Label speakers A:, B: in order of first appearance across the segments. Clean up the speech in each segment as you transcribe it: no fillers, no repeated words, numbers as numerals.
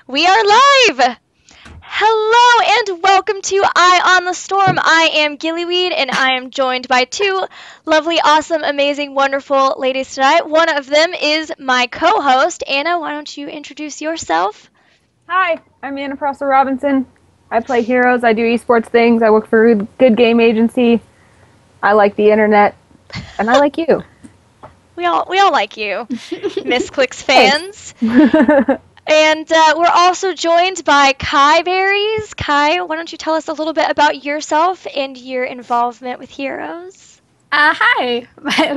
A: We are live! Hello and welcome to Eye on the Storm. I am Gillyweed and I am joined by two lovely, awesome, amazing, wonderful ladies tonight. One of them is my co-host. Anna, why don't you introduce yourself?
B: Hi, I'm Anna Prosser Robinson. I play heroes, I do esports things, I work for a good game agency, I like the internet, and I like you.
A: We all like you, Misscliks fans. And we're also joined by KiyeBerries. Kai, why don't you tell us a little bit about yourself and your involvement with Heroes?
C: Hi,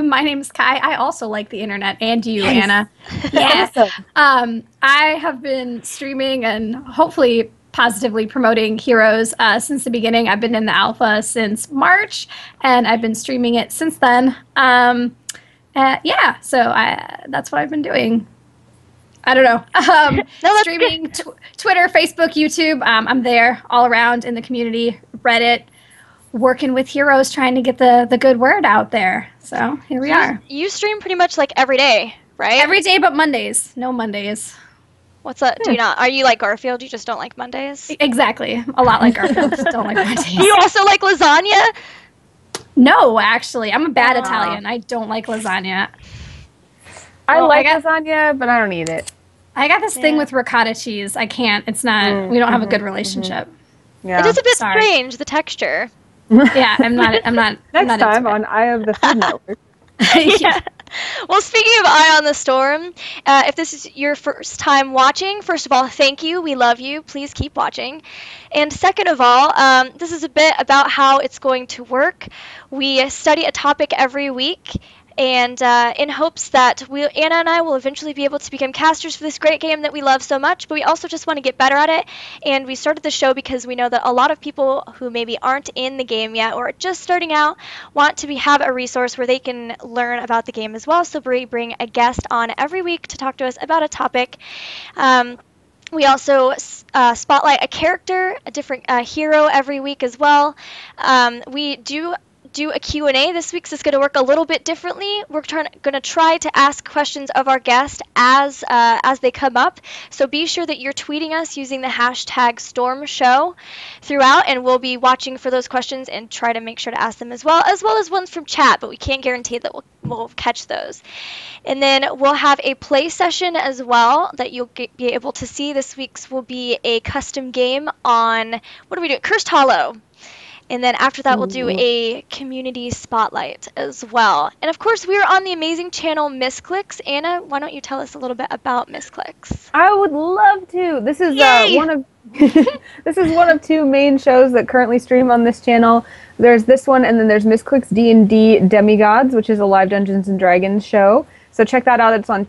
C: my name's Kai. I also like the internet, and you,
B: Nice.
C: Anna. Yeah.
B: Awesome.
C: I have been streaming and hopefully positively promoting Heroes since the beginning. I've been in the alpha since March, and I've been streaming it since then. So that's what I've been doing. I don't know. Streaming Twitter, Facebook, YouTube. I'm there all around in the community, Reddit, working with heroes, trying to get the good word out there. So here we are.
A: You stream pretty much like every day, right?
C: Every day but Mondays. No Mondays.
A: What's up? Do you not? Are you like Garfield? You just don't like Mondays?
C: Exactly. A lot like Garfield. Don't like Mondays.
A: You also like lasagna?
C: No, actually. I'm a bad Italian. I don't like lasagna.
B: I like lasagna, but I don't eat it.
C: I got this thing with ricotta cheese. I can't. It's not. We don't have a good relationship.
B: Yeah.
A: It is a bit strange, the texture.
C: Yeah, I'm not.
B: Next time on Eye of the Food Network.
A: Yeah. Well, speaking of Eye on the Storm, if this is your first time watching, first of all, thank you. We love you. Please keep watching. And second of all, this is a bit about how it's going to work. We study a topic every week, and in hopes that Anna and I will eventually be able to become casters for this great game that we love so much, but we also just want to get better at it. And we started the show because we know that a lot of people who maybe aren't in the game yet or are just starting out want to have a resource where they can learn about the game as well. So we bring a guest on every week to talk to us about a topic. We also spotlight a character, a different hero every week as well. We do a Q&A this week, so it's going to work a little bit differently. We're going to try to ask questions of our guest as they come up. So be sure that you're tweeting us using the hashtag StormShow throughout, and we'll be watching for those questions and try to make sure to ask them as well as ones from chat, but we can't guarantee that we'll catch those. And then we'll have a play session as well that you'll be able to see. This week's will be a custom game on, what do we do? Cursed Hollow. And then after that, we'll do a community spotlight as well. And of course, we are on the amazing channel Misscliks. Anna, why don't you tell us a little bit about Misscliks?
B: I would love to. This is this is one of two main shows that currently stream on this channel. There's this one, and then there's Misscliks D&D Demigods, which is a live Dungeons and Dragons show. So check that out. It's on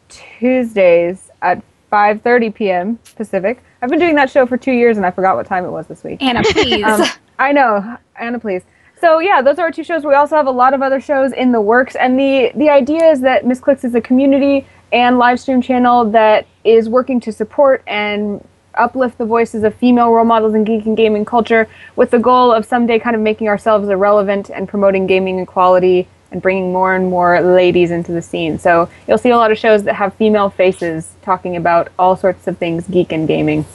B: Tuesdays at 5:30 p.m. Pacific. I've been doing that show for 2 years, and I forgot what time it was this week.
C: Anna, please.
B: I know. Anna, please. So, yeah, those are our two shows. We also have a lot of other shows in the works, and the idea is that Misscliks is a community and live stream channel that is working to support and uplift the voices of female role models in geek and gaming culture with the goal of someday kind of making ourselves irrelevant and promoting gaming equality and bringing more and more ladies into the scene. So you'll see a lot of shows that have female faces talking about all sorts of things geek and gaming.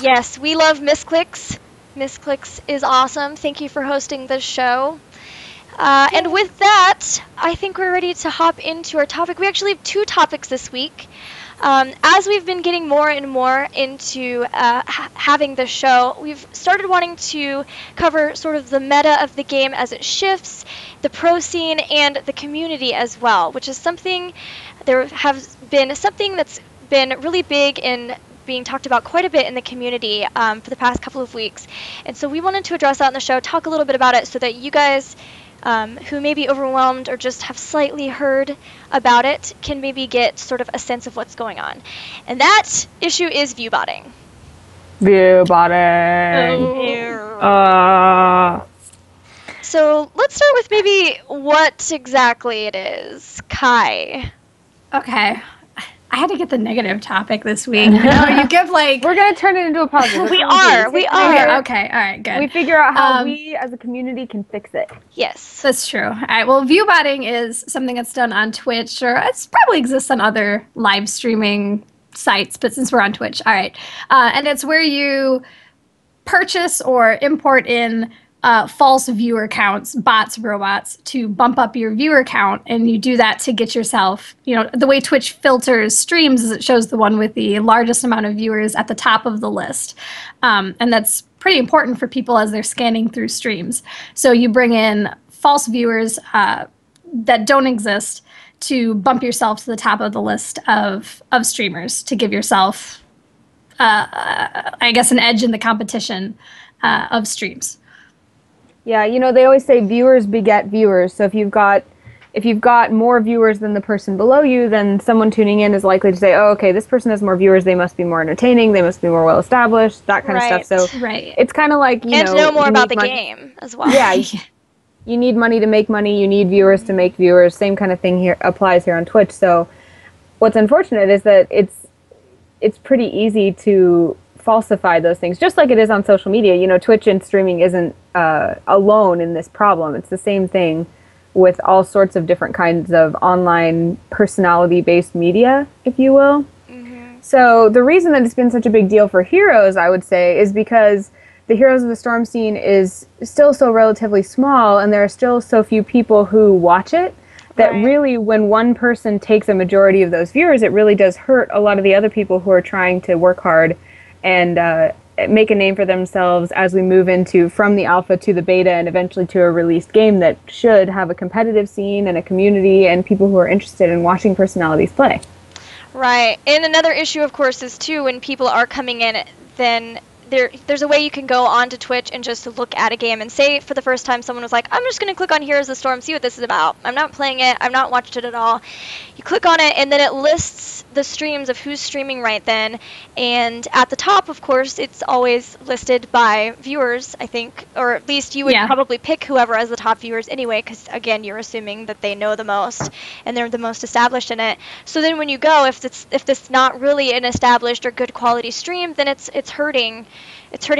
A: Yes, we love Misscliks. Misscliks is awesome. Thank you for hosting this show. And with that, I think we're ready to hop into our topic. We actually have two topics this week. As we've been getting more and more into having this show, we've started wanting to cover sort of the meta of the game as it shifts, the pro scene, and the community as well, which is something that's been really big in being talked about quite a bit in the community for the past couple of weeks. And so we wanted to address that on the show, talk a little bit about it so that you guys who may be overwhelmed or just have slightly heard about it can maybe get sort of a sense of what's going on. And that issue is viewbotting. So let's start with maybe what exactly it is. Kai.
C: Okay. I had to get the negative topic this week. No, you give like...
B: We're going to turn it into a positive.
A: We are.
C: Okay, all right, good.
B: We figure out how we as a community can fix it.
C: Yes. That's true. All right, well, viewbotting is something that's done on Twitch, or it probably exists on other live streaming sites, but since we're on Twitch, all right. And it's where you purchase or import in false viewer counts, bots, robots, to bump up your viewer count. And you do that to get yourself, the way Twitch filters streams is it shows the one with the largest amount of viewers at the top of the list. And that's pretty important for people as they're scanning through streams. So you bring in false viewers that don't exist to bump yourself to the top of the list of streamers to give yourself, I guess, an edge in the competition of streams.
B: Yeah, they always say viewers beget viewers. So if you've got more viewers than the person below you, then someone tuning in is likely to say, oh, okay, this person has more viewers, they must be more entertaining, they must be more well established, that kind of stuff. So it's kind of like,
A: and to know more about the game as well.
B: Yeah. You need money to make money, you need viewers to make viewers. Same kind of thing here applies here on Twitch. So what's unfortunate is that it's pretty easy to falsify those things, just like it is on social media. Twitch and streaming isn't alone in this problem. It's the same thing with all sorts of different kinds of online personality-based media, if you will. Mm-hmm. So the reason that it's been such a big deal for Heroes, I would say, is because the Heroes of the Storm scene is still so relatively small, and there are still so few people who watch it, that really, when one person takes a majority of those viewers, it really does hurt a lot of the other people who are trying to work hard and make a name for themselves as we move from the alpha to the beta and eventually to a released game that should have a competitive scene and a community and people who are interested in watching personalities play.
A: Right. And another issue, of course, is too, when people are coming in, then there's a way you can go onto Twitch and just look at a game, and say for the first time someone was like, I'm just going to click on Heroes of the Storm, see what this is about. I'm not playing it. I've not watched it at all. You click on it, and then it lists the streams of who's streaming right then. And at the top, of course, it's always listed by viewers, I think, or at least you would probably pick whoever as the top viewers anyway, because, again, you're assuming that they know the most and they're the most established in it. So then when you go, if it's not really an established or good quality stream, then it's hurting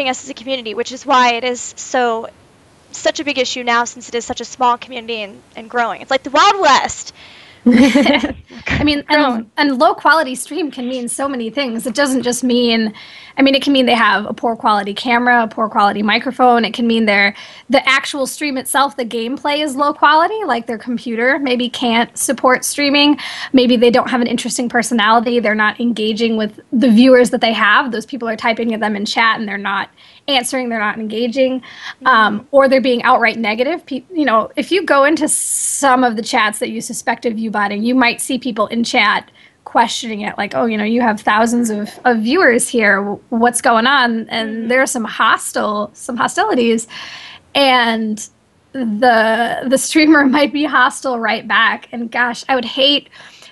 A: us as a community, which is why it is such a big issue now, since it is such a small community and growing. It's like the Wild West.
C: I mean, and low quality stream can mean so many things. It doesn't just mean, it can mean they have a poor quality camera, a poor quality microphone. It can mean the actual stream itself, the gameplay is low quality, like their computer maybe can't support streaming. Maybe they don't have an interesting personality. They're not engaging with the viewers that they have. Those people are typing at them in chat and they're not answering, they're not engaging, or they're being outright negative. If you go into some of the chats that you suspect of viewbotting, you might see people in chat questioning it, like, oh, you have thousands of viewers here, what's going on? And there are some hostilities, and the streamer might be hostile right back. And gosh, I would hate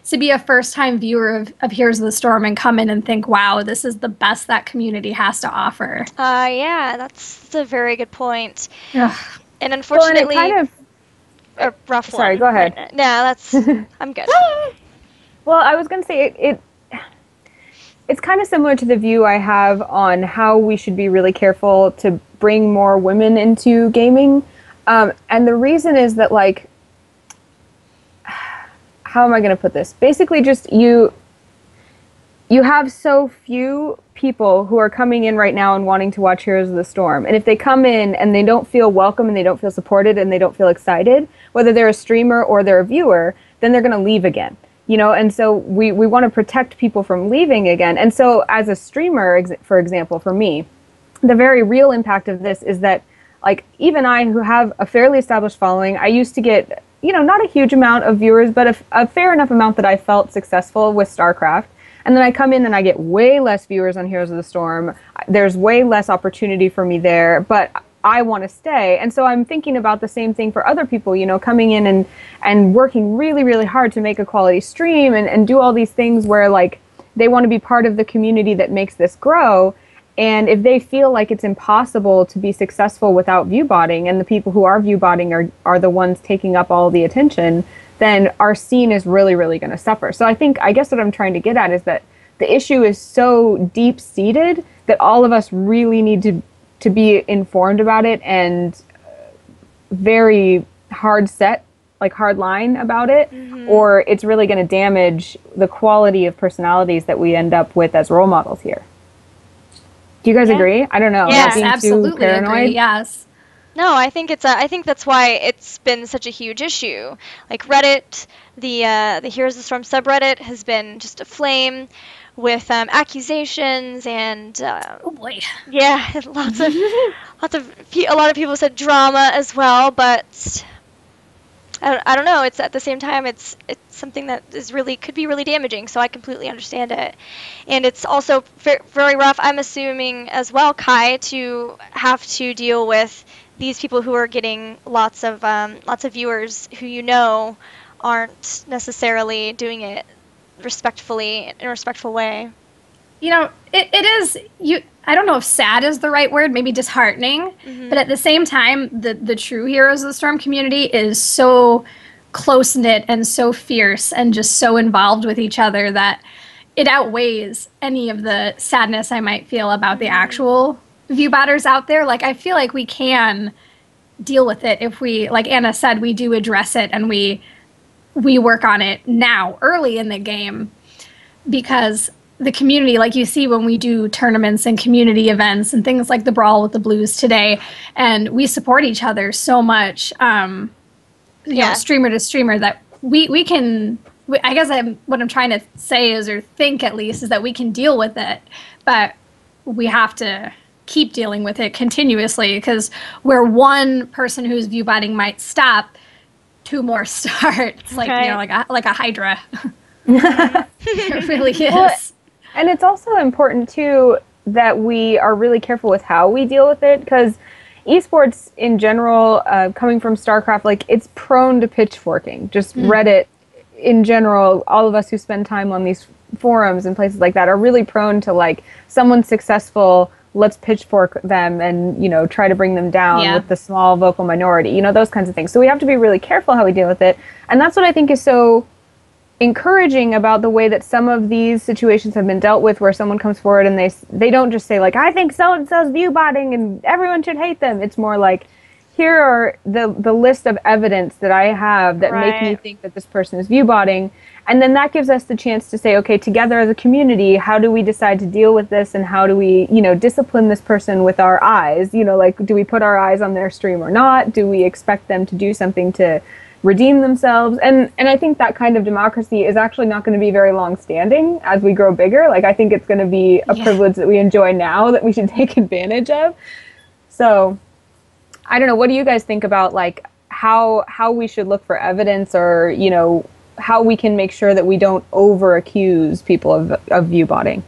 C: to be a first-time viewer of Heroes of the Storm and come in and think, wow, this is the best that community has to offer.
A: Yeah, that's a very good point. Ugh. And unfortunately,
B: well, and it
A: kind of a rough one.
B: Sorry, go ahead.
A: No, that's I'm good.
B: Well, I was going to say it's kind of similar to the view I have on how we should be really careful to bring more women into gaming. And the reason is that, like, how am I going to put this? Basically, just you have so few people who are coming in right now and wanting to watch Heroes of the Storm. And if they come in and they don't feel welcome and they don't feel supported and they don't feel excited, whether they're a streamer or they're a viewer, then they're going to leave again. And so we want to protect people from leaving again. And so as a streamer, for example, for me, the very real impact of this is that, like, even I, who have a fairly established following, I used to get, not a huge amount of viewers, but a fair enough amount that I felt successful with StarCraft. And then I come in and I get way less viewers on Heroes of the Storm. There's way less opportunity for me there, but I want to stay. And so I'm thinking about the same thing for other people, coming in and working really, really hard to make a quality stream and do all these things where, like, they want to be part of the community that makes this grow. And if they feel like it's impossible to be successful without viewbotting, and the people who are viewbotting are the ones taking up all the attention, then our scene is really, really going to suffer. So I guess what I'm trying to get at is that the issue is so deep-seated that all of us really need to be informed about it and very hard set hard line about it, or it's really going to damage the quality of personalities that we end up with as role models here. Do you guys agree? I don't know.
C: Yes,
B: being
C: absolutely
B: too paranoid?
C: agree. Yes.
A: No, I think I think that's why it's been such a huge issue. Like Reddit, the Heroes of the Storm subreddit has been just aflame with accusations and
C: Oh boy.
A: yeah, a lot of people said drama as well, but I don't know. It's at the same time, it's something that could be really damaging. So I completely understand it, and it's also very rough. I'm assuming as well, Kai, to have to deal with these people who are getting lots of viewers who aren't necessarily doing it respectfully in a respectful way.
C: It is I don't know if sad is the right word, maybe disheartening, but at the same time, the true Heroes of the Storm community is so close-knit and so fierce and just so involved with each other that it outweighs any of the sadness I might feel about the actual viewbotters out there. Like, I feel like we can deal with it if we, like Anna said, we do address it and we work on it now, early in the game, because the community, like you see when we do tournaments and community events and things like the Brawl with the Blues today, and we support each other so much, streamer to streamer, that we can, I guess what I'm trying to say is, or think at least, is that we can deal with it, but we have to keep dealing with it continuously, because where one person who's viewbotting might stop, two more start. It's like, like a hydra. It really is.
B: Well, and it's also important, too, that we are really careful with how we deal with it, because esports in general, coming from StarCraft, like, it's prone to pitchforking. Just Reddit in general, all of us who spend time on these forums and places like that are really prone to, like, someone's successful, let's pitchfork them and, try to bring them down with the small vocal minority, those kinds of things. So we have to be really careful how we deal with it. And that's what I think is so encouraging about the way that some of these situations have been dealt with, where someone comes forward and they don't just say, like, I think so-and-so's viewbotting and everyone should hate them. It's more like, here are the list of evidence that I have that make me think that this person is viewbotting. And then that gives us the chance to say, okay, together as a community, how do we decide to deal with this, and how do we, discipline this person with our eyes? Like, do we put our eyes on their stream or not? Do we expect them to do something to redeem themselves? And I think that kind of democracy is actually not going to be very long-standing as we grow bigger. Like, I think it's going to be a privilege that we enjoy now that we should take advantage of. So, I don't know. What do you guys think about, like, how we should look for evidence, or, how we can make sure that we don't over-accuse people of viewbotting?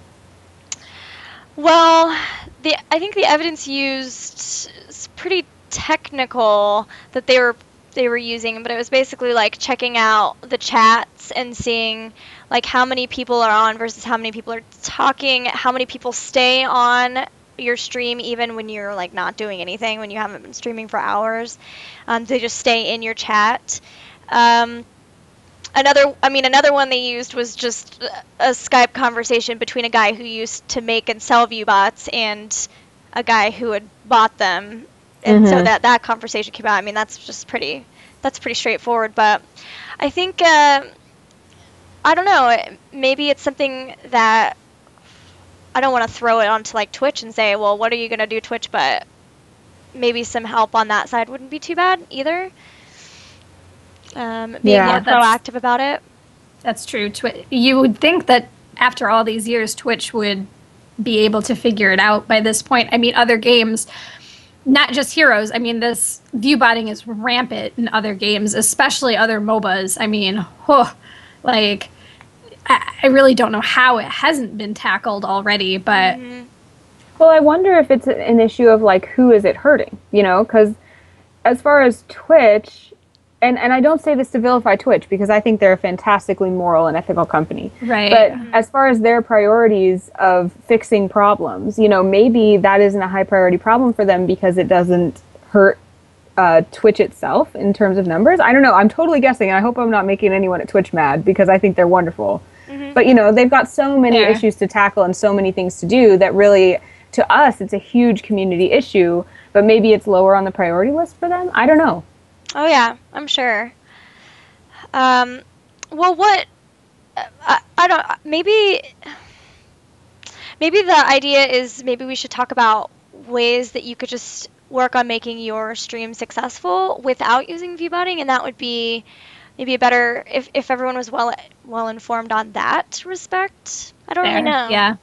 A: Well, I think the evidence used is pretty technical that they were using, but it was basically like checking out the chats and seeing like how many people are on versus how many people are talking, how many people stay on your stream even when you're like not doing anything, when you haven't been streaming for hours. They just stay in your chat. Another one they used was just a Skype conversation between a guy who used to make and sell view bots and a guy who had bought them. And so that conversation came out. I mean, that's pretty straightforward. But I think, I don't know, maybe it's something that I don't want to throw it onto like Twitch and say, well, what are you going to do, Twitch? But maybe some help on that side wouldn't be too bad either. Being more proactive about it.
C: That's true. You would think that after all these years, Twitch would be able to figure it out by this point. I mean, other games, not just Heroes. I mean, this viewbotting is rampant in other games, especially other MOBAs. I mean, I really don't know how it hasn't been tackled already, but...
B: Well, I wonder if it's an issue of, like, who is it hurting, Because as far as Twitch... And I don't say this to vilify Twitch, because I think they're a fantastically moral and ethical company.
C: Right.
B: But as far as their priorities of fixing problems, maybe that isn't a high priority problem for them because it doesn't hurt Twitch itself in terms of numbers. I don't know. I'm totally guessing, and I hope I'm not making anyone at Twitch mad, because I think they're wonderful. But, they've got so many issues to tackle and so many things to do that really, to us, it's a huge community issue, but maybe it's lower on the priority list for them. I don't know.
A: Oh, yeah, I'm sure. Well, what I don't maybe the idea is maybe we should talk about ways that you could just work on making your stream successful without using viewbotting, and that would be maybe a better if everyone was well informed on that respect. I don't really know.
C: Yeah.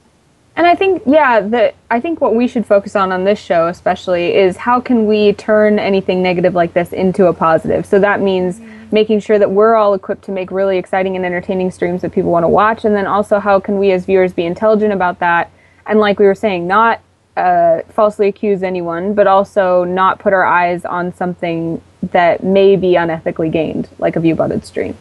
B: And I think, I think what we should focus on this show especially is how can we turn anything negative like this into a positive. So that means making sure that we're all equipped to make really exciting and entertaining streams that people want to watch. And then also how can we as viewers be intelligent about that. And like we were saying, not falsely accuse anyone, but also not put our eyes on something that may be unethically gained, like a view-botted stream.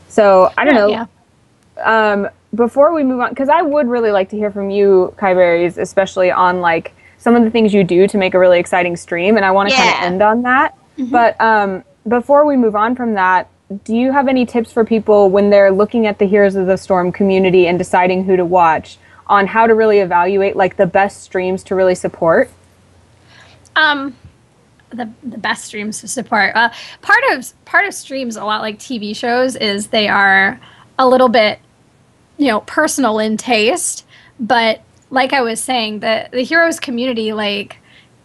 B: So, I don't know. Yeah. Before we move on, because I would really like to hear from you, KiyeBerries, especially on like some of the things you do to make a really exciting stream, and I want to kind of end on that. But before we move on from that, do you have any tips for people when they're looking at the Heroes of the Storm community and deciding who to watch on how to really evaluate like the best streams to really support?
C: The best streams to support. Part of streams, a lot like TV shows, is they are a little bit, personal in taste. But like I was saying, the Heroes community like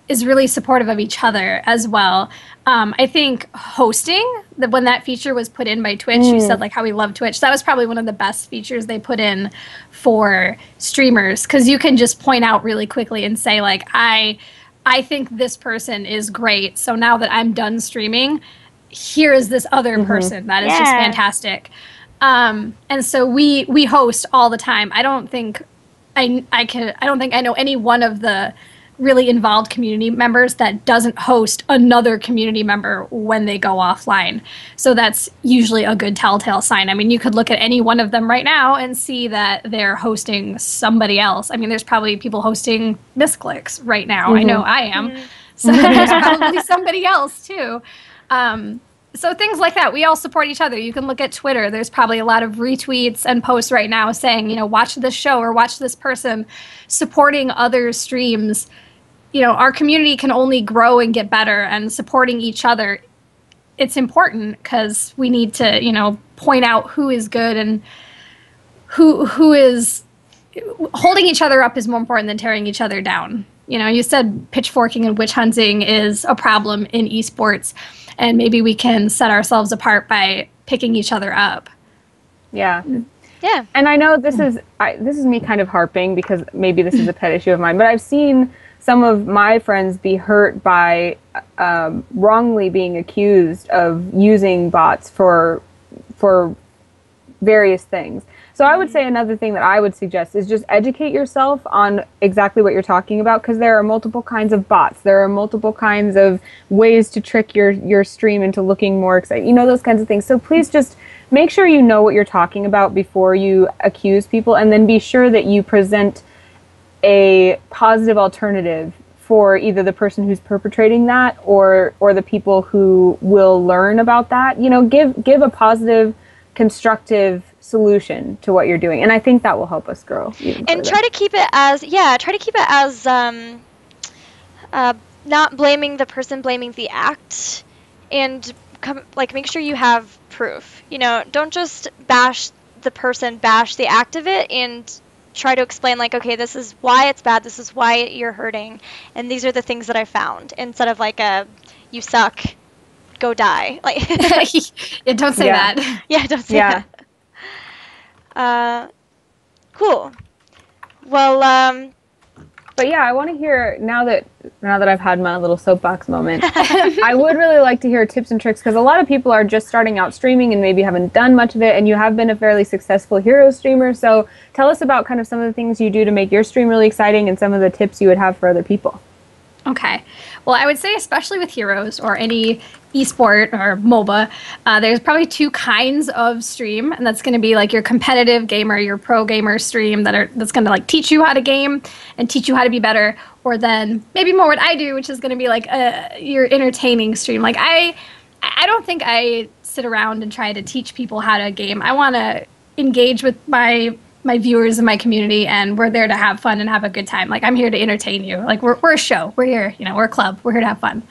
C: is really supportive of each other as well. I think hosting, when that feature was put in by Twitch, you said like how we love Twitch. That was probably one of the best features they put in for streamers, because you can just point out really quickly and say like, I think this person is great. So now that I'm done streaming, here is this other person that is just fantastic. And so we host all the time. I don't think I know any one of the really involved community members that doesn't host another community member when they go offline. So that's usually a good telltale sign. I mean, you could look at any one of them right now and see that they're hosting somebody else. I mean, there's probably people hosting Misscliks right now. I know I am. So there's probably somebody else too. So things like that, we all support each other. You can look at Twitter. There's probably a lot of retweets and posts right now saying, watch this show or watch this person, supporting other streams. Our community can only grow and get better, and supporting each other, it's important because we need to, point out who is good and who is holding each other up is more important than tearing each other down. You said pitchforking and witch hunting is a problem in esports, and maybe we can set ourselves apart by picking each other up.
B: Yeah.
A: Yeah.
B: And I know this is me kind of harping because maybe this is a pet issue of mine, but I've seen some of my friends be hurt by wrongly being accused of using bots for various things. So I would say another thing that I would suggest is just educate yourself on exactly what you're talking about, because there are multiple kinds of bots. There are multiple kinds of ways to trick your stream into looking more exciting. Those kinds of things. So please just make sure you know what you're talking about before you accuse people, and then be sure that you present a positive alternative for either the person who's perpetrating that or the people who will learn about that. Give a positive, constructive solution to what you're doing, and I think that will help us grow.
A: And try to keep it as not blaming the person, blaming the act, and make sure you have proof. Don't just bash the person, bash the act of it, and try to explain like, okay, this is why it's bad, this is why you're hurting, and these are the things that I found, instead of like you suck, go die. Like
C: yeah, don't say that.
A: Yeah, don't say that. Cool. Well,
B: but yeah, I want to hear, now that I've had my little soapbox moment, I would really like to hear tips and tricks, because a lot of people are just starting out streaming and maybe haven't done much of it, and you have been a fairly successful hero streamer. So tell us about kind of some of the things you do to make your stream really exciting, and some of the tips you would have for other people.
C: Okay. Well, I would say especially with Heroes or any esport or MOBA, there's probably two kinds of stream, and that's going to be like your competitive gamer, your pro gamer stream that's going to like teach you how to game and teach you how to be better, or then maybe more what I do, which is going to be like your entertaining stream. Like I don't think I sit around and try to teach people how to game. I want to engage with my viewers and my community, and we're there to have fun and have a good time. Like, I'm here to entertain you. Like, we're a show. We're here, we're a club. We're here to have fun.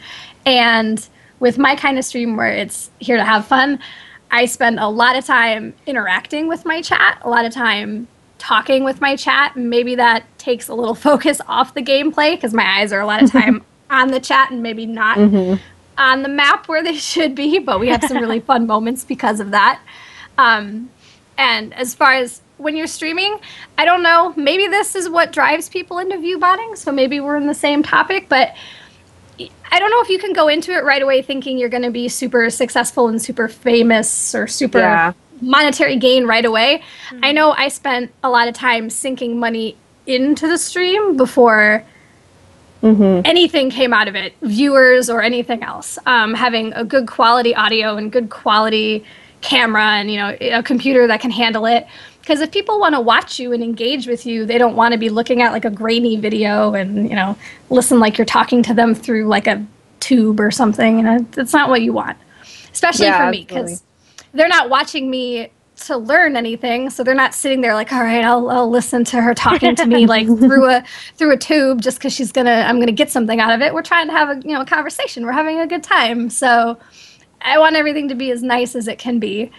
C: And with my kind of stream where it's here to have fun, I spend a lot of time interacting with my chat, a lot of time talking with my chat. Maybe that takes a little focus off the gameplay because my eyes are a lot of time on the chat and maybe not on the map where they should be, but we have some really fun moments because of that. And as far as when you're streaming, I don't know, maybe this is what drives people into view botting, so maybe we're in the same topic, but I don't know if you can go into it right away thinking you're going to be super successful and super famous or super monetary gain right away. I know I spent a lot of time sinking money into the stream before anything came out of it, viewers or anything else. Having a good quality audio and good quality camera and, a computer that can handle it. Because if people want to watch you and engage with you, they don't want to be looking at like a grainy video and, listen like you're talking to them through like a tube or something. It's not what you want, especially for me, because they're not watching me to learn anything. So they're not sitting there like, all right, I'll listen to her talking to me like through a tube just because I'm going to get something out of it. We're trying to have a conversation. We're having a good time. So I want everything to be as nice as it can be.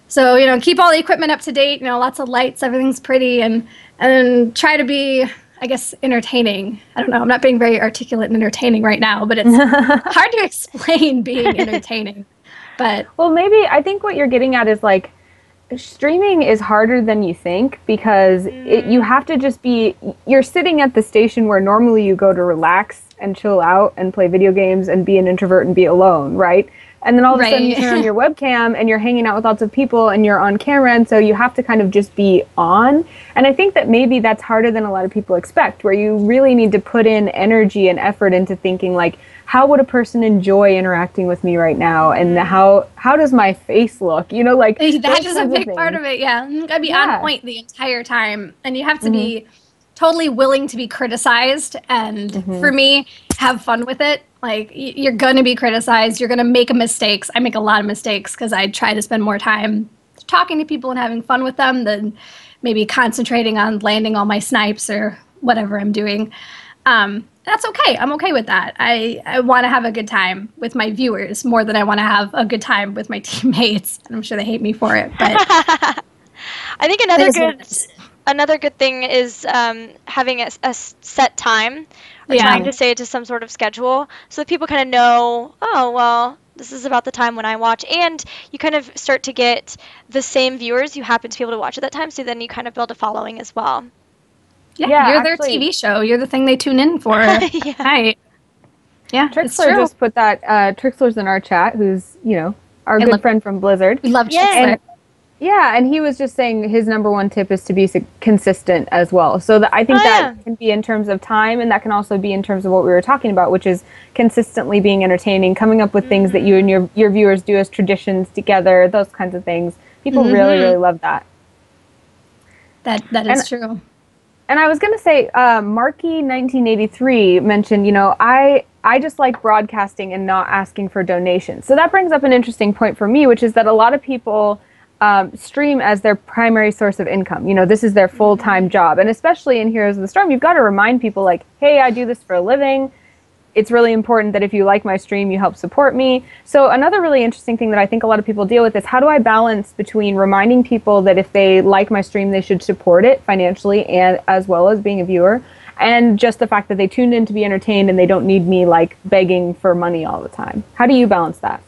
C: So, keep all the equipment up to date, lots of lights, everything's pretty, and then try to be, I guess, entertaining. I don't know, I'm not being very articulate and entertaining right now, but it's hard to explain being entertaining. But
B: well, maybe I think what you're getting at is like, streaming is harder than you think because you have to just you're sitting at the station where normally you go to relax and chill out and play video games and be an introvert and be alone, right? And then all of a sudden you turn on your webcam and you're hanging out with lots of people and you're on camera, and so you have to kind of just be on. And I think that maybe that's harder than a lot of people expect, where you really need to put in energy and effort into thinking like, how would a person enjoy interacting with me right now? And how does my face look? Like
C: that is a big part of it. Yeah, you gotta be on point the entire time, and you have to be totally willing to be criticized. And for me, have fun with it. Like you're gonna be criticized. You're gonna make mistakes. I make a lot of mistakes because I try to spend more time talking to people and having fun with them than maybe concentrating on landing all my snipes or whatever I'm doing. That's okay. I'm okay with that. I want to have a good time with my viewers more than I want to have a good time with my teammates. And I'm sure they hate me for it. But
A: I think another good thing is having a set time or trying to say it to some sort of schedule so that people kind of know, oh, well, this is about the time when I watch. And you kind of start to get the same viewers you happen to be able to watch at that time. So then you kind of build a following as well.
C: Yeah, you're their TV show. You're the thing they tune in for. Right. Yeah,
B: Trixler just put that. Trixler's in our chat, who's, our good friend from Blizzard.
C: We love Trixler.
B: And he was just saying his number one tip is to be consistent as well. So I think that can be in terms of time, and that can also be in terms of what we were talking about, which is consistently being entertaining, coming up with things that you and your viewers do as traditions together, those kinds of things. People really, really love that.
C: That is true.
B: And I was going to say, Marky1983 mentioned, I just like broadcasting and not asking for donations. So that brings up an interesting point for me, which is that a lot of people stream as their primary source of income. This is their full-time job. And especially in Heroes of the Storm, you've got to remind people like, hey, I do this for a living. It's really important that if you like my stream, you help support me. So another really interesting thing that I think a lot of people deal with is how do I balance between reminding people that if they like my stream, they should support it financially and as well as being a viewer, and just the fact that they tuned in to be entertained and they don't need me like begging for money all the time. How do you balance that?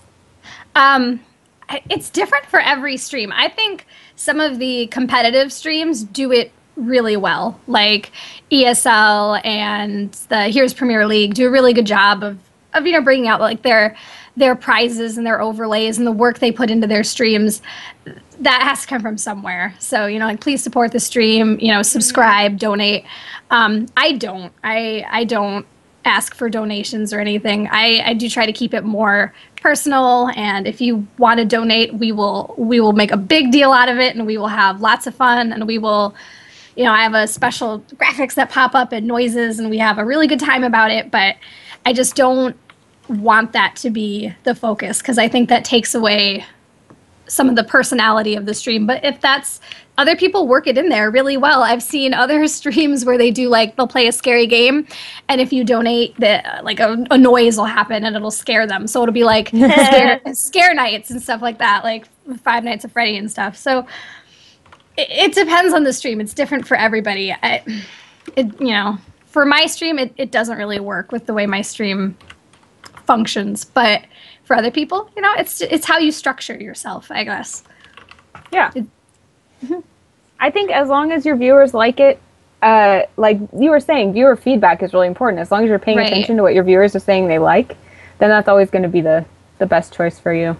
C: It's different for every stream. I think some of the competitive streams do it really well, like ESL and the Heroes Premier League do a really good job of bringing out like their prizes and their overlays and the work they put into their streams. That has to come from somewhere. So like please support the stream, subscribe, donate. I don't ask for donations or anything. I do try to keep it more personal, and if you want to donate, we will make a big deal out of it, and we will have lots of fun, and we will I have a special graphics that pop up and noises, and we have a really good time about it, but I just don't want that to be the focus because I think that takes away some of the personality of the stream. But if that's other people work it in there really well. I've seen other streams where they do like they'll play a scary game, and if you donate, like a noise will happen and it'll scare them. So it'll be like scare nights and stuff like that, like Five Nights at Freddy and stuff. So it depends on the stream. It's different for everybody. For my stream, it doesn't really work with the way my stream functions, but for other people, it's how you structure yourself, I guess.
B: Yeah. I think as long as your viewers like it, like you were saying, viewer feedback is really important. As long as you're paying attention to what your viewers are saying they like, then that's always going to be the best choice for you.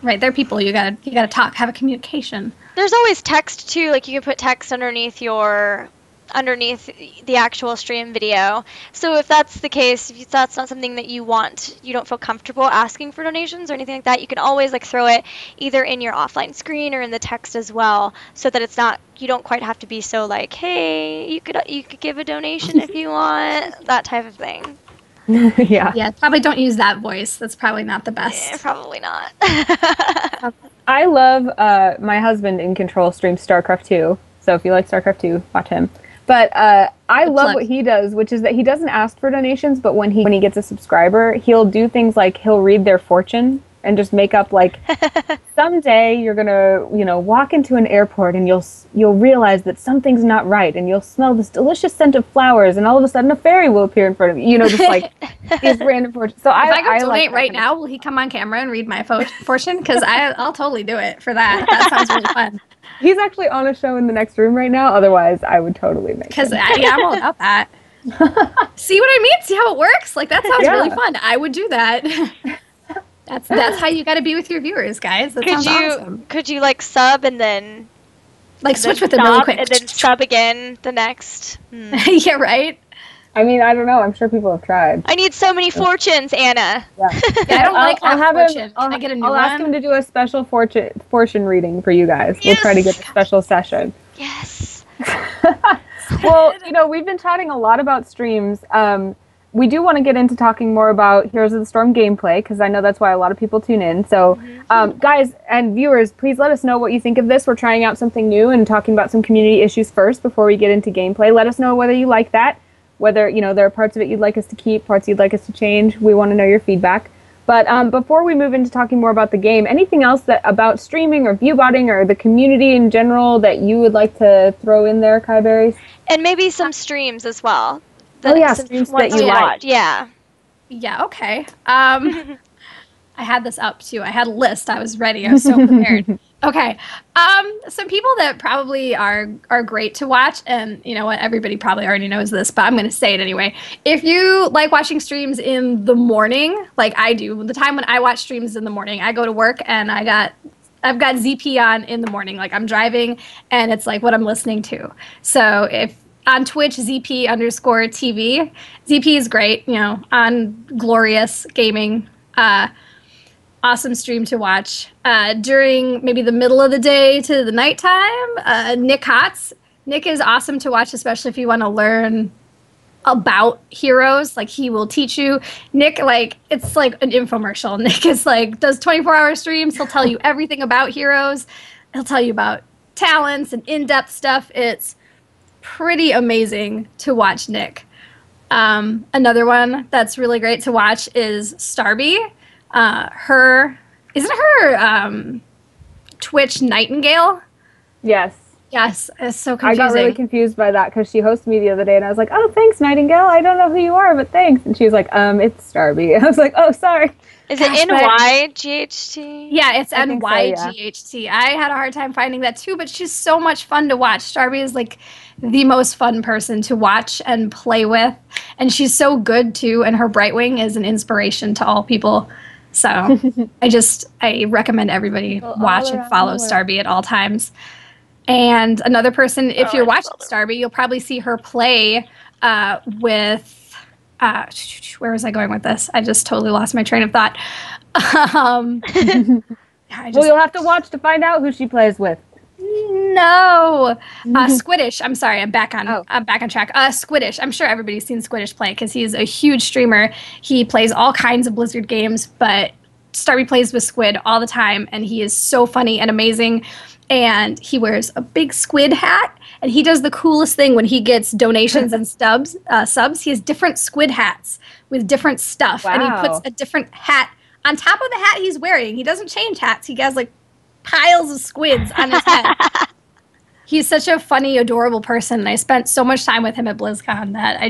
C: Right, they're people. You gotta talk, have a communication.
A: There's always text too. Like you can put text underneath the actual stream video. So if that's the case, if that's not something that you don't feel comfortable asking for donations or anything like that, you can always like throw it either in your offline screen or in the text as well, so that it's not, you don't quite have to be so like, hey, you could give a donation if you want, that type of thing.
B: Yeah,
C: probably don't use that voice. That's probably not the best.
A: Yeah, probably not.
B: I love my husband in Control streams StarCraft 2, so if you like StarCraft 2, watch him. But I love what he does, which is that he doesn't ask for donations, but when he gets a subscriber, he'll do things like he'll read their fortune and just make up like, someday you're gonna, walk into an airport and you'll realize that something's not right, and you'll smell this delicious scent of flowers, and all of a sudden a fairy will appear in front of you. Just like these random fortunes. So if
C: I go donate right now, will he come on camera and read my fortune? Because I'll totally do it for that. That sounds really fun.
B: He's actually on a show in the next room right now. Otherwise, I would totally make it.
C: Because I'm all about that. See what I mean? See how it works? Like, that sounds really fun. I would do that. That's how you got to be with your viewers, guys. That sounds awesome.
A: Could you like sub and then
C: like switch with them really quick
A: and then sub again the next?
C: Yeah, right.
B: I mean, I don't know. I'm sure people have tried.
A: I need so many fortunes, Anna.
B: Yeah,
C: I don't like that fortune. Can I get a new one?
B: I'll ask him to do a special fortune reading for you guys. We'll try to get a special session.
A: Yes.
B: Well, we've been chatting a lot about streams. We do want to get into talking more about Heroes of the Storm gameplay, because I know that's why a lot of people tune in. So, guys and viewers, please let us know what you think of this. We're trying out something new and talking about some community issues first before we get into gameplay. Let us know whether you like that. Whether, there are parts of it you'd like us to keep, parts you'd like us to change. We want to know your feedback. But before we move into talking more about the game, anything else about streaming or viewbotting or the community in general that you would like to throw in there, KiyeBerries?
A: And maybe some streams as well.
B: Streams that you like.
A: Yeah.
C: Yeah, okay. I had this up, too. I had a list. I was ready. I was so prepared. Okay. Some people that probably are great to watch, and you know what, everybody probably already knows this, but I'm going to say it anyway. If you like watching streams in the morning, like I do, the time when I watch streams in the morning, I go to work and I've got ZP on in the morning. Like I'm driving and it's like what I'm listening to. So if on Twitch, ZP_TV, ZP is great, on Glorious Gaming, awesome stream to watch. During maybe the middle of the day to the nighttime, Nick Hotz. Nick is awesome to watch, especially if you want to learn about heroes. Like, he will teach you. Nick, it's like an infomercial. Nick is does 24-hour streams. He'll tell you everything about heroes. He'll tell you about talents and in-depth stuff. It's pretty amazing to watch Nick. Another one that's really great to watch is Starby. Isn't her Twitch Nightingale?
B: Yes.
C: Yes, it's so confusing.
B: I got really confused by that because she hosted me the other day and I was like, oh, thanks, Nightingale. I don't know who you are, but thanks. And she was like, it's Starby. I was like, oh, sorry.
A: Is it NYGHT?
C: Yeah, it's NYGHT. Yeah. I had a hard time finding that too, but she's so much fun to watch. Starby is the most fun person to watch and play with. And she's so good too, and her Brightwing is an inspiration to all people. So I recommend everybody watch and follow Starby at all times. And another person, if you're watching Starby, you'll probably see her play with, where was I going with this? I just totally lost my train of thought.
B: Well, you'll have to watch to find out who she plays with.
C: No, Squiddish. I'm sorry, I'm back on track. Squiddish. I'm sure everybody's seen Squiddish play because he's a huge streamer. He plays all kinds of Blizzard games, but Starby plays with Squid all the time, and he is so funny and amazing. And he wears a big squid hat, and he does the coolest thing when he gets donations and subs. He has different squid hats with different stuff, and he puts a different hat on top of the hat he's wearing. He doesn't change hats. He has like piles of squids on his head. He's such a funny, adorable person, and I spent so much time with him at BlizzCon that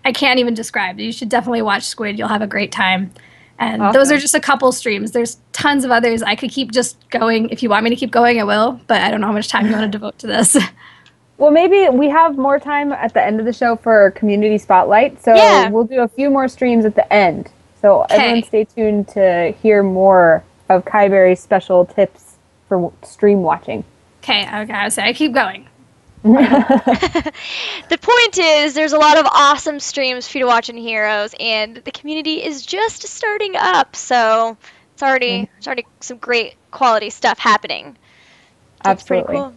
C: I can't even describe. You should definitely watch Squid. You'll have a great time. And those are just a couple streams. There's tons of others. I could keep just going. If you want me to keep going, I will. But I don't know how much time you want to devote to this.
B: Well, maybe we have more time at the end of the show for Community Spotlight. So we'll do a few more streams at the end. So everyone stay tuned to hear more of KiyeBerries' special tips for stream watching.
C: Okay, I gotta say, I keep going.
A: The point is, there's a lot of awesome streams for you to watch in Heroes, and the community is just starting up, so it's already some great quality stuff happening. That's
B: Absolutely.
A: pretty cool.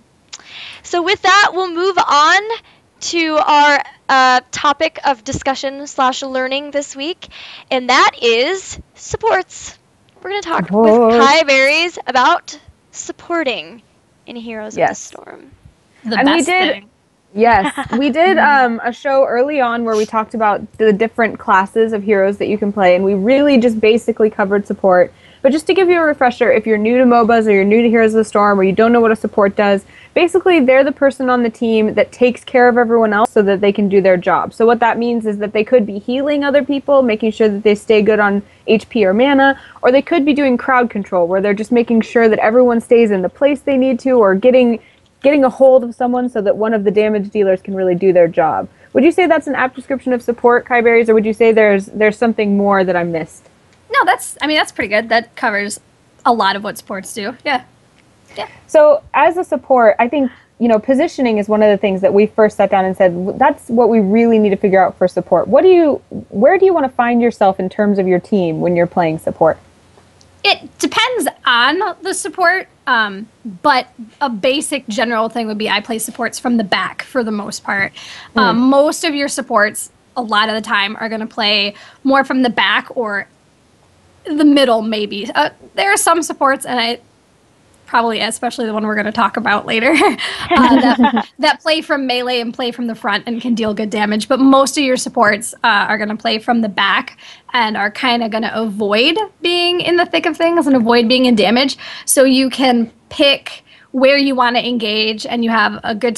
A: So with that, we'll move on to our topic of discussion / learning this week, and that is supports. We're going to talk with KiyeBerries about supporting in Heroes of the Storm.
C: The best thing.
B: Yes, we did a show early on where we talked about the different classes of heroes that you can play, and we really just basically covered support. But just to give you a refresher, if you're new to MOBAs or you're new to Heroes of the Storm or you don't know what a support does, basically they're the person on the team that takes care of everyone else so that they can do their job. So what that means is that they could be healing other people, making sure that they stay good on HP or mana, or they could be doing crowd control, where they're just making sure that everyone stays in the place they need to, or getting a hold of someone so that one of the damage dealers can really do their job. Would you say that's an apt description of support, KiyeBerries, or would you say there's something more that I missed?
C: No, that's pretty good. That covers a lot of what supports do. Yeah.
B: So as a support, I think, positioning is one of the things that we first sat down and said, that's what we really need to figure out for support. Where do you want to find yourself in terms of your team when you're playing support?
C: It depends on the support, but a basic general thing would be I play supports from the back for the most part. Most of your supports, a lot of the time, are going to play more from the back or the middle, maybe. There are some supports, and probably especially the one we're going to talk about later, that play from melee and play from the front and can deal good damage. But most of your supports are going to play from the back and are kind of going to avoid being in the thick of things and avoid being in damage. So you can pick where you want to engage, and you have a good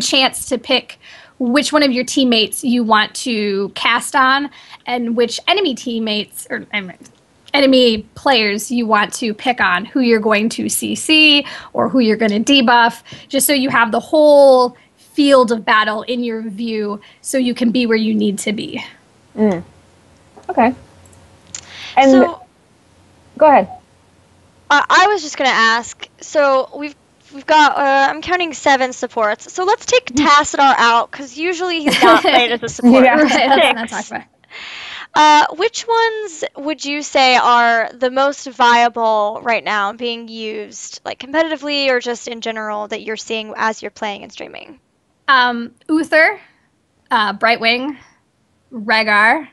C: chance to pick which one of your teammates you want to cast on and which enemy teammates or enemy players you want to pick on, who you're going to CC or who you're going to debuff, just so you have the whole field of battle in your view so you can be where you need to be.
B: Okay. And go ahead.
A: I was just going to ask, so we've got, I'm counting 7 supports, so let's take Tassadar out, because usually he's not played as a support.
C: Yeah, right, let's not talk about it.
A: Which ones would you say are the most viable right now being used, like competitively or just in general, that you're seeing as you're playing and streaming?
C: Uther, Brightwing, Rhaegar.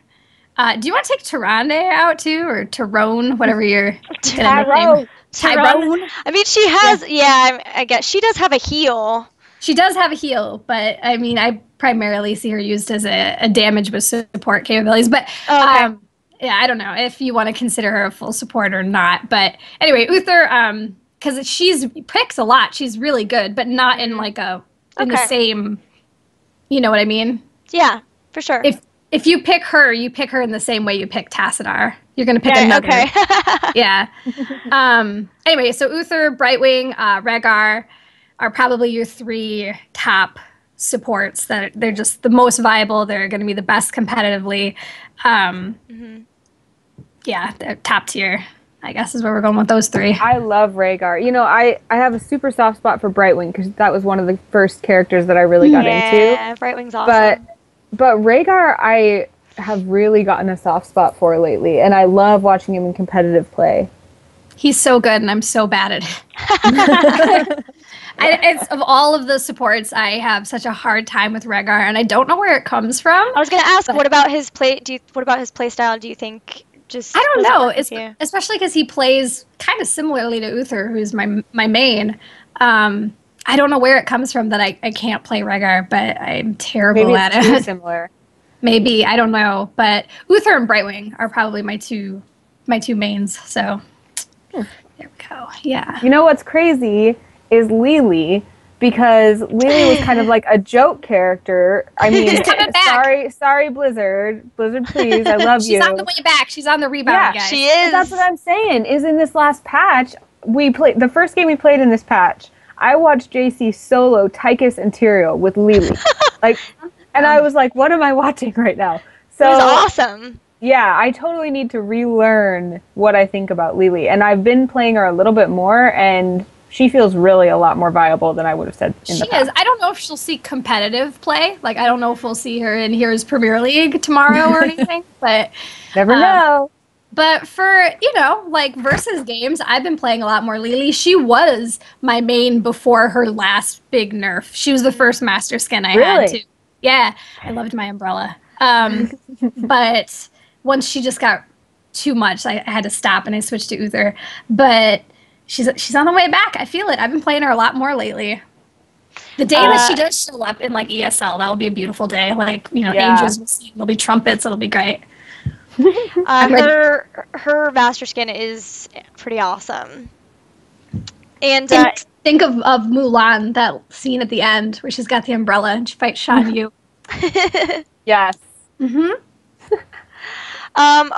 C: Do you want to take Tyrande out too, or Tyrone, whatever your
B: Tyrone.
C: Tyrone.
A: I mean, she has, I guess she does have a heal.
C: She does have a heal, but I mean, I primarily see her used as a damage with support capabilities. But yeah, I don't know if you want to consider her a full support or not. But anyway, Uther, because she's picks a lot, she's really good, but not in like in the same. You know what I mean?
A: Yeah, for sure.
C: If you pick her in the same way you pick Tassadar. You're gonna pick another.
A: Okay.
C: Yeah. Anyway, so Uther, Brightwing, Rhaegar are probably your 3 top supports that they're just the most viable. They're going to be the best competitively. Yeah, they're top tier, I guess, is where we're going with those 3.
B: I love Rhaegar. I have a super soft spot for Brightwing because that was one of the first characters that I really got into.
A: Yeah, Brightwing's awesome.
B: But Rhaegar, I have really gotten a soft spot for lately, and I love watching him in competitive play.
C: He's so good, and I'm so bad at it. It's of all of the supports, I have such a hard time with Rhaegar, and I don't know where it comes from.
A: I was going to ask, what about his play? What about his play style? Do you think just
C: I don't
A: doesn't
C: know,
A: work with you?
C: especially because he plays kind of similarly to Uther, who's my main. I don't know where it comes from that I can't play Rhaegar, but I'm terrible
B: Maybe
C: at
B: it's too
C: it.
B: similar.
C: Maybe, I don't know, but Uther and Brightwing are probably my two mains. So there we go. Yeah.
B: You know what's crazy is Lily, because Lily was kind of like a joke character. I mean,
C: She's coming back.
B: sorry, Blizzard, please, I love
C: She's
B: you.
C: on the way back. She's on the rebound,
B: Yeah,
C: guys.
A: She
B: But
A: is.
B: that's what I'm saying. Is in this last patch, we played the first game we played in this patch. I watched JC solo Tychus and Tyrael with Lily, like, and I was like, "What am I watching right now?" So
A: It was awesome.
B: yeah, I totally need to relearn what I think about Lily, and I've been playing her a little bit more, and she feels really a lot more viable than I would have said in the
C: She
B: past.
C: is. I don't know if she'll see competitive play. Like, I don't know if we'll see her in Heroes Premier League tomorrow or anything. But
B: Never know.
C: But for, like versus games, I've been playing a lot more Lily. She was my main before her last big nerf. She was the first master skin I had
B: Really?
C: too. Yeah, I loved my umbrella. But once she just got too much, I had to stop and I switched to Uther. But she's on the way back. I feel it. I've been playing her a lot more lately. The day that she does show up in like ESL, that'll be a beautiful day. Like,
B: Yeah.
C: angels will sing, there'll be trumpets, it'll be great.
A: Her master skin is pretty awesome. And
C: Think of Mulan, that scene at the end where she's got the umbrella and she fights Shan Yu.
B: Yes.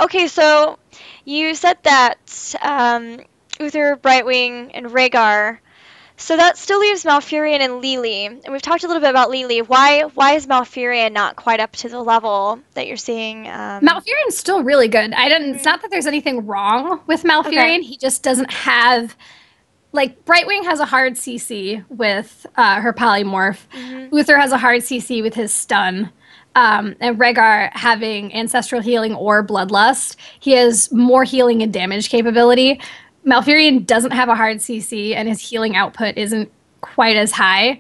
A: okay, so you said that Uther, Brightwing, and Rhaegar. So that still leaves Malfurion and Lily. And we've talked a little bit about Lily. Why is Malfurion not quite up to the level that you're seeing?
C: Malfurion's still really good. It's not that there's anything wrong with Malfurion.
A: Okay.
C: He just doesn't have, like, Brightwing has a hard CC with her polymorph. Uther has a hard CC with his stun. And Rhaegar having ancestral healing or bloodlust, he has more healing and damage capability. Malfurion doesn't have a hard CC, and his healing output isn't quite as high.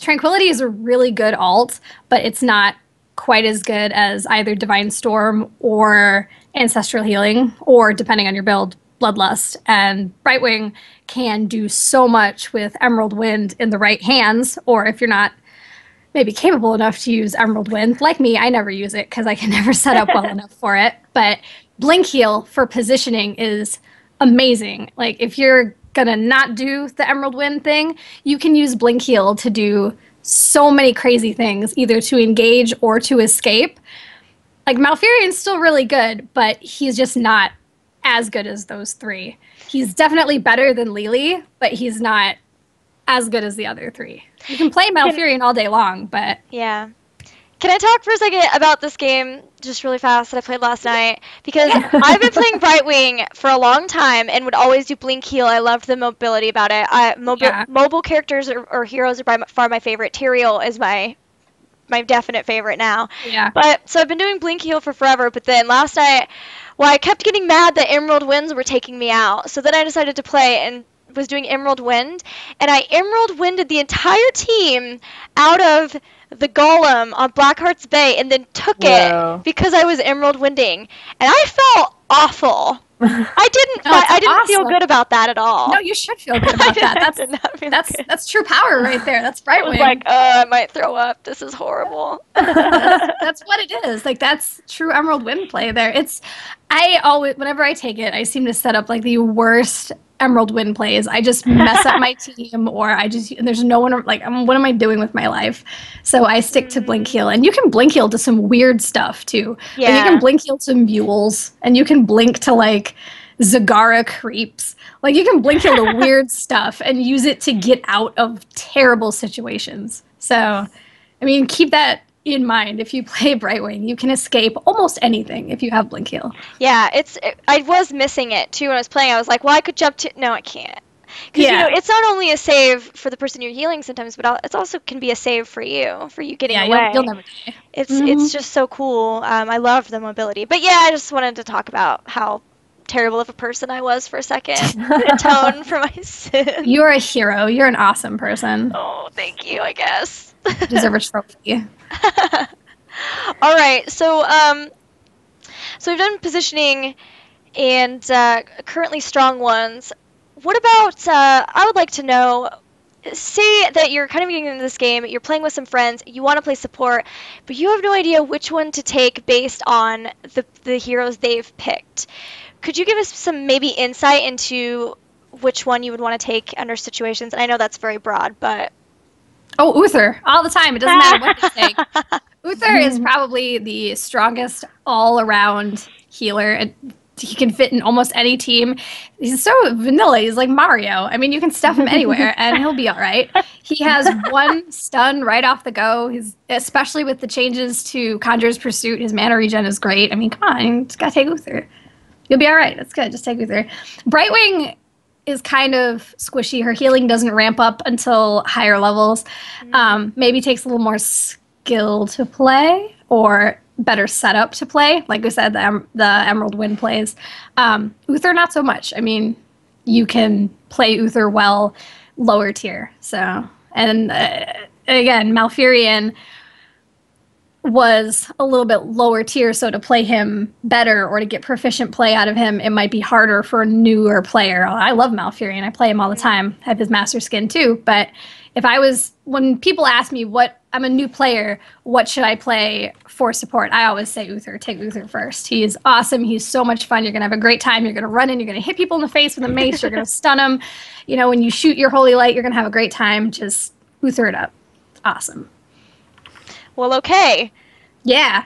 C: Tranquility is a really good alt, but it's not quite as good as either Divine Storm or Ancestral Healing, or, depending on your build, Bloodlust. And Brightwing can do so much with Emerald Wind in the right hands, or if you're not maybe capable enough to use Emerald Wind, like me, I never use it because I can never set up well enough for it. But Blink Heal for positioning is amazing. Like, if you're gonna not do the Emerald Wind thing, you can use Blink Heal to do so many crazy things, either to engage or to escape. Like, Malfurion's still really good, but he's just not as good as those three. He's definitely better than Lily, but he's not as good as the other three. You can play Malfurion all day long, but
A: Yeah. Can I talk for a second about this game, just really fast, that I played last night? Because I've been playing Brightwing for a long time and would always do Blink Heal. I loved the mobility about it. Mobile characters or heroes are by far my favorite. Tyrael is my definite favorite now.
C: yeah.
A: But so I've been doing Blink Heal for forever, but then last night, I kept getting mad that Emerald Winds were taking me out. So then I decided to play and was doing Emerald Wind, and I Emerald Winded the entire team out of the Golem on Blackheart's Bay, and then took it because I was Emerald Winding, and I felt awful. I didn't feel good about that at all.
C: No, you should feel good about that.
A: did not feel
C: That's
A: good.
C: that's true power right there. That's
A: I was
C: Brightwing.
A: like, I might throw up. This is horrible.
C: That's what it is. Like, that's true Emerald Wind play there. I always, whenever I take it, I seem to set up like the worst Emerald Wind plays. I just mess up my team, or there's no one, like, what am I doing with my life? So I stick to Blink Heal, and you can Blink Heal to some weird stuff too.
A: Yeah.
C: Like, you can Blink Heal to mules, and you can blink to like Zagara creeps. Like, you can Blink Heal to weird stuff and use it to get out of terrible situations. So, I mean, keep that in mind. If you play Brightwing, you can escape almost anything if you have Blink Heal.
A: Yeah, I was missing it too when I was playing. I was like, well, I could jump to. No, I can't. Because it's not only a save for the person you're healing sometimes, but it also can be a save for you getting away.
C: You'll never die.
A: It's just so cool. I love the mobility. But yeah, I just wanted to talk about how terrible of a person I was for a second. Atone for my sin.
C: You're a hero. You're an awesome person.
A: Oh, thank you, I guess.
C: You deserve a trophy.
A: All right, so So we've done positioning and currently strong ones. What about, I would like to know, say that you're kind of getting into this game, you're playing with some friends, you want to play support, but you have no idea which one to take based on the heroes they've picked. Could you give us some maybe insight into which one you would want to take under situations? And I know that's very broad, but...
C: Oh, Uther, all the time. It doesn't matter what they take. Uther is probably the strongest all-around healer. He can fit in almost any team. He's so vanilla. He's like Mario. I mean, you can stuff him anywhere, and he'll be all right. He has one stun right off the go. He's, especially with the changes to Conjurer's Pursuit, his mana regen is great. I mean, come on, you just gotta take Uther. You'll be all right. That's good. Just take Uther. Brightwing is kind of squishy. Her healing doesn't ramp up until higher levels. Maybe takes a little more skill to play or better setup to play. Like we said, the Emerald Wind plays. Uther, not so much. I mean, you can play Uther well lower tier. So, and again, Malfurion was a little bit lower tier, so to play him better or to get proficient play out of him, it might be harder for a newer player. I love Malfurion. I play him all the time. I have his master skin too. But if I was, when people ask me I'm a new player, what should I play for support? I always say Uther. Take Uther first. He is awesome. He's so much fun. You're going to have a great time. You're going to run in. You're going to hit people in the face with a mace. You're going to stun them. You know, when you shoot your Holy Light, you're going to have a great time. Just Uther it up. It's awesome.
A: Well, okay.
C: Yeah.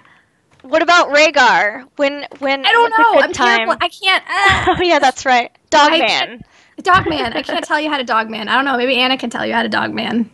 A: What about Rhaegar? When
C: I don't know. I'm terrible. I can't.
A: Oh yeah, that's right. Dogman.
C: Dogman. I can't tell you how to Dogman. I don't know. Maybe Anna can tell you how to Dogman.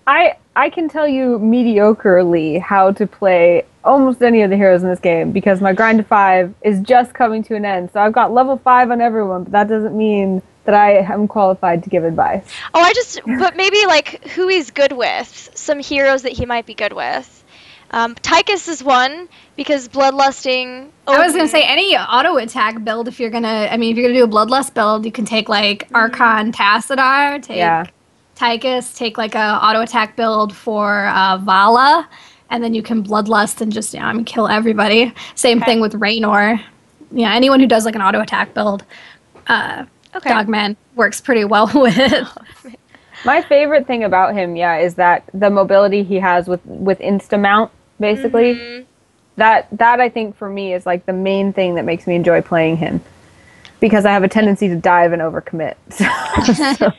B: I can tell you mediocrely how to play almost any of the heroes in this game because my grind to 5 is just coming to an end. So I've got level 5 on everyone, but that doesn't mean that I am qualified to give advice.
A: Oh, but maybe like who he's good with. Some heroes that he might be good with. Tychus is one because bloodlusting.
C: I was gonna say any auto attack build if you're gonna. I mean, if you're gonna do a bloodlust build, you can take like Archon Tassadar, take Tychus, take like a auto attack build for Vala, and then you can bloodlust and just kill everybody. Same thing with Raynor. Yeah, anyone who does like an auto attack build, Dogman works pretty well with.
B: My favorite thing about him, is that the mobility he has with insta-mount, basically. Mm-hmm. That I think for me is like the main thing that makes me enjoy playing him. Because I have a tendency to dive and overcommit. So.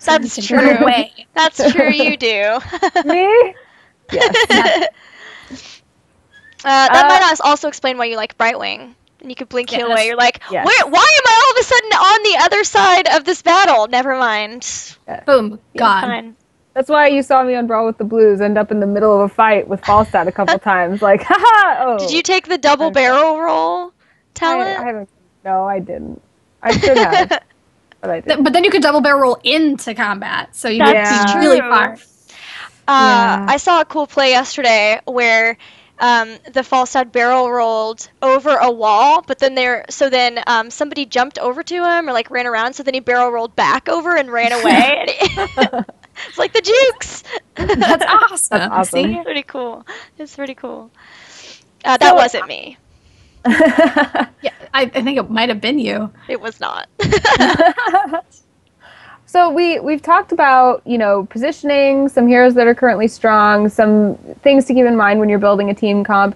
A: That's true. That's true, you do.
B: Me? Yes.
A: That might also explain why you like Brightwing. And you could blink heal away. You're like, why am I all of a sudden on the other side of this battle? Never mind.
C: Boom. Gone.
B: That's why you saw me on Brawl with the Blues end up in the middle of a fight with Falstad a couple times. Like, haha! Oh.
A: Did you take the double barrel roll talent?
B: No, I didn't. I should have. But I didn't.
C: But then you could double barrel roll into combat. So you could be really far.
A: I saw a cool play yesterday where the Falstad barrel rolled over a wall, but then somebody jumped over to him or like ran around, so then he barrel rolled back over and ran away. It's like the Jukes.
C: That's awesome.
B: That's awesome.
A: See? It's pretty cool. That wasn't me.
C: Yeah, I think it might have been you.
A: It was not.
B: So we've talked about, positioning, some heroes that are currently strong, some things to keep in mind when you're building a team comp.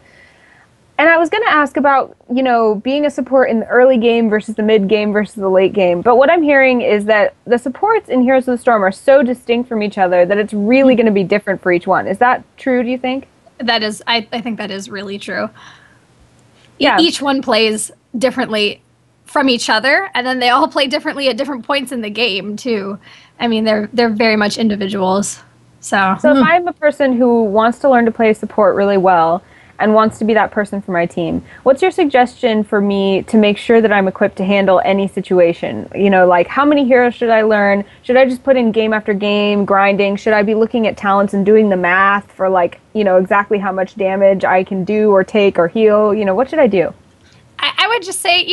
B: And I was going to ask about, being a support in the early game versus the mid game versus the late game. But what I'm hearing is that the supports in Heroes of the Storm are so distinct from each other that it's really going to be different for each one. Is that true, do you think?
C: That is, I think that is really true.
B: Yeah.
C: Each one plays differently from each other, and then they all play differently at different points in the game too. I mean, they're very much individuals. So
B: if I'm a person who wants to learn to play support really well and wants to be that person for my team, what's your suggestion for me to make sure that I'm equipped to handle any situation? Like how many heroes should I learn? Should I just put in game after game grinding? Should I be looking at talents and doing the math for exactly how much damage I can do or take or heal? What should I do?
C: I would just say,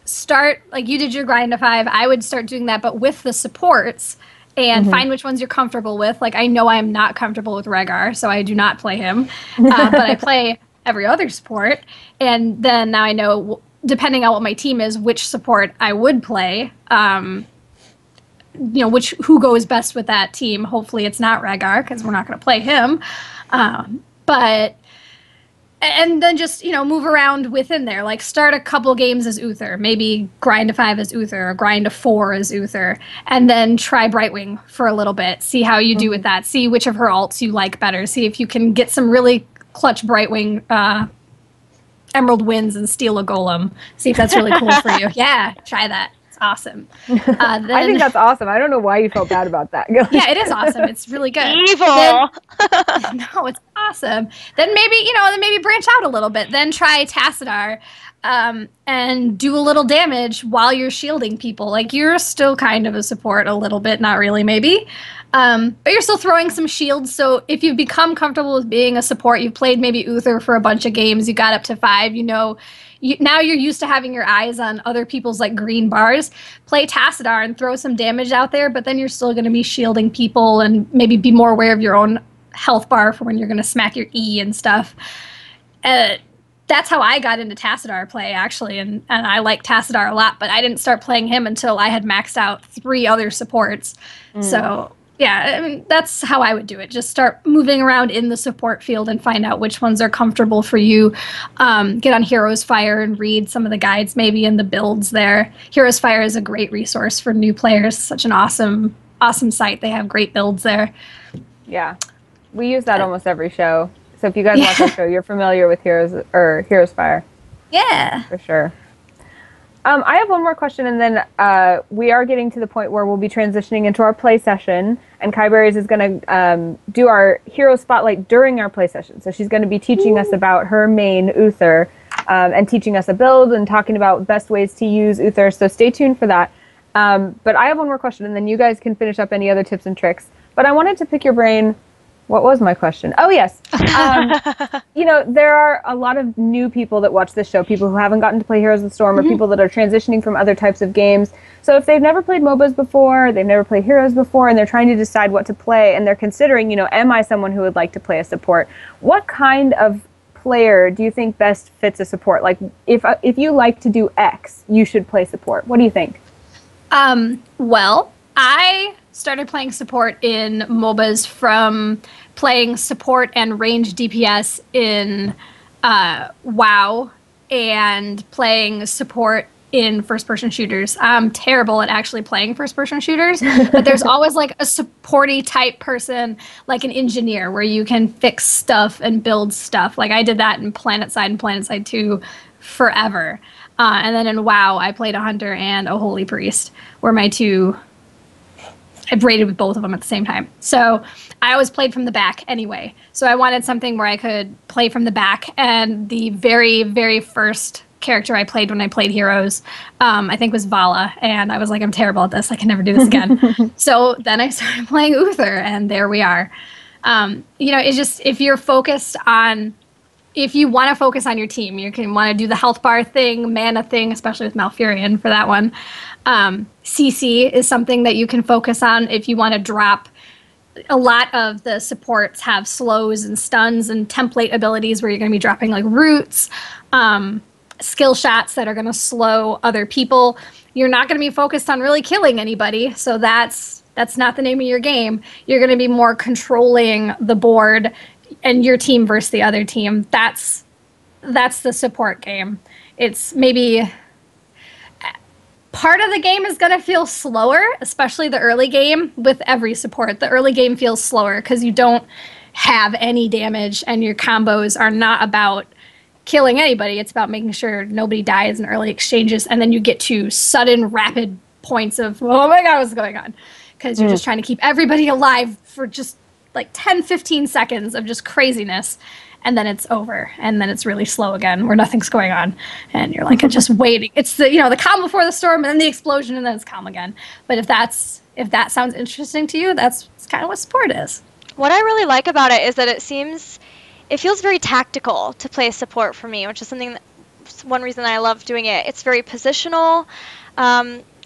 C: start like you did your grind to 5. I would start doing that, but with the supports and find which ones you're comfortable with. Like I know I am not comfortable with Rhaegar, so I do not play him. But I play every other support. And then now I know, depending on what my team is, which support I would play. Who goes best with that team. Hopefully it's not Rhaegar, because we're not going to play him. And then just, move around within there. Like, start a couple games as Uther. Maybe grind to 5 as Uther, or grind to 4 as Uther. And then try Brightwing for a little bit. See how you do with that. See which of her alts you like better. See if you can get some really clutch Brightwing Emerald Winds and steal a Golem. See if that's really cool for you. Yeah, try that. Awesome.
B: I think that's awesome. I don't know why you felt bad about that.
C: Yeah, it is awesome. It's really good.
A: Evil.
C: No, it's awesome. Then maybe branch out a little bit. Then try Tassadar, and do a little damage while you're shielding people. Like, you're still kind of a support a little bit, not really, maybe. But you're still throwing some shields. So if you've become comfortable with being a support, you've played maybe Uther for a bunch of games, you got up to 5, now you're used to having your eyes on other people's like green bars. Play Tassadar and throw some damage out there, but then you're still going to be shielding people and maybe be more aware of your own health bar for when you're going to smack your E and stuff. That's how I got into Tassadar play, actually, and I like Tassadar a lot, but I didn't start playing him until I had maxed out 3 other supports. So yeah, I mean, that's how I would do it. Just start moving around in the support field and find out which ones are comfortable for you. Get on Heroes Fire and read some of the guides maybe in the builds there. Heroes Fire is a great resource for new players. Such an awesome site. They have great builds there.
B: Yeah, we use that almost every show. So if you guys watch our show, you're familiar with Heroes Fire.
C: Yeah.
B: For sure. I have one more question, and then we are getting to the point where we'll be transitioning into our play session, and KiyeBerries is going to do our hero spotlight during our play session. So she's going to be teaching us about her main Uther, and teaching us a build and talking about best ways to use Uther. So stay tuned for that. But I have one more question, and then you guys can finish up any other tips and tricks. But I wanted to pick your brain. What was my question? Oh, yes. There are a lot of new people that watch this show, people who haven't gotten to play Heroes of the Storm, or people that are transitioning from other types of games. So if they've never played MOBAs before, they've never played Heroes before, and they're trying to decide what to play, and they're considering, am I someone who would like to play a support? What kind of player do you think best fits a support? Like, if you like to do X, you should play support. What do you think?
C: Well, I started playing support in MOBAs from playing support and range DPS in WoW, and playing support in first-person shooters. I'm terrible at actually playing first-person shooters, but there's always like a supporty type person, like an engineer, where you can fix stuff and build stuff. Like, I did that in PlanetSide and PlanetSide 2 forever. And then in WoW, I played a hunter and a holy priest, were my two. I've raided with both of them at the same time. So I always played from the back anyway. So I wanted something where I could play from the back. And the very, very first character I played when I played Heroes, I think was Vala. And I was like, I'm terrible at this. I can never do this again. So then I started playing Uther, and there we are. It's just, if you want to focus on your team, you can want to do the health bar thing, mana thing, especially with Malfurion for that one. CC is something that you can focus on if you want to drop. A lot of the supports have slows and stuns and template abilities where you're going to be dropping like roots, skill shots that are going to slow other people. You're not going to be focused on really killing anybody, so that's not the name of your game. You're going to be more controlling the board and your team versus the other team. That's the support game. It's maybe part of the game is going to feel slower, especially the early game with every support. The early game feels slower because you don't have any damage, and your combos are not about killing anybody. It's about making sure nobody dies in early exchanges, and then you get to sudden, rapid points of, oh my god, what's going on? Because you're just trying to keep everybody alive for just like 10, 15 seconds of just craziness. And then it's over, and then it's really slow again, where nothing's going on, and you're like just waiting. It's the the calm before the storm, and then the explosion, and then it's calm again. But if that sounds interesting to you, that's kind of what support is.
A: What I really like about it is that it feels very tactical to play support for me, which is one reason I love doing it. It's very positional.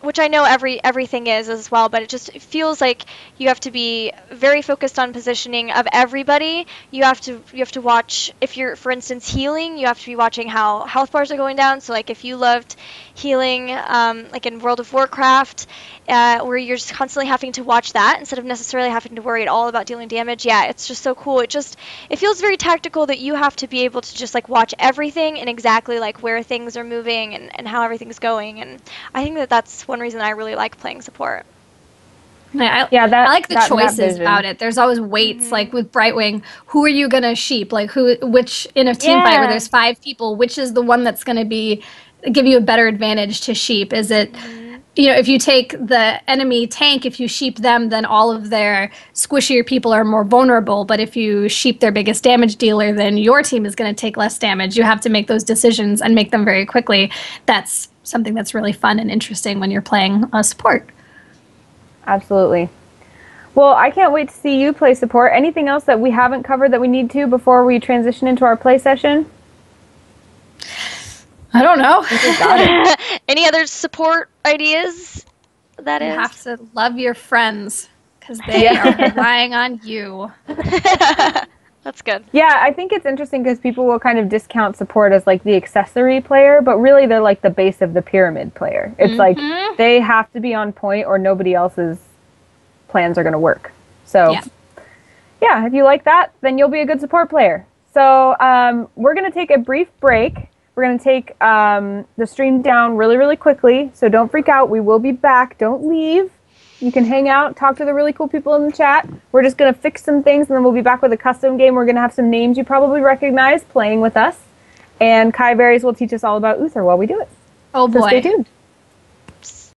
A: which I know everything is as well, but it just feels like you have to be very focused on positioning of everybody. You have to watch, if you're, for instance, healing, you have to be watching how health bars are going down. So like if you loved healing, like in World of Warcraft, where you're just constantly having to watch that instead of necessarily having to worry at all about dealing damage. Yeah, it's just so cool. It feels very tactical that you have to be able to just like watch everything and exactly like where things are moving and how everything's going. And I think that that's one reason I really like playing support.
C: I like the choices about it. There's always weights, like with Brightwing. Who are you gonna sheep? Like which in a team fight where there's 5 people, which is the one that's gonna give you a better advantage to sheep? Is it, if you take the enemy tank, if you sheep them, then all of their squishier people are more vulnerable. But if you sheep their biggest damage dealer, then your team is going to take less damage. You have to make those decisions and make them very quickly. That's something that's really fun and interesting when you're playing support.
B: Absolutely. Well, I can't wait to see you play support. Anything else that we haven't covered that we need to before we transition into our play session?
C: I don't know.
A: Any other support ideas?
C: You have to love your friends because they are relying on you.
A: That's good.
B: Yeah, I think it's interesting because people will kind of discount support as like the accessory player, but really they're like the base of the pyramid player. It's like they have to be on point or nobody else's plans are going to work. So yeah, if you like that, then you'll be a good support player. So we're going to take a brief break. We're going to take the stream down really, really quickly. So don't freak out. We will be back. Don't leave. You can hang out, talk to the really cool people in the chat. We're just going to fix some things, and then we'll be back with a custom game. We're going to have some names you probably recognize playing with us. And KiyeBerries will teach us all about Uther while we do it.
C: Oh, boy.
B: So stay tuned.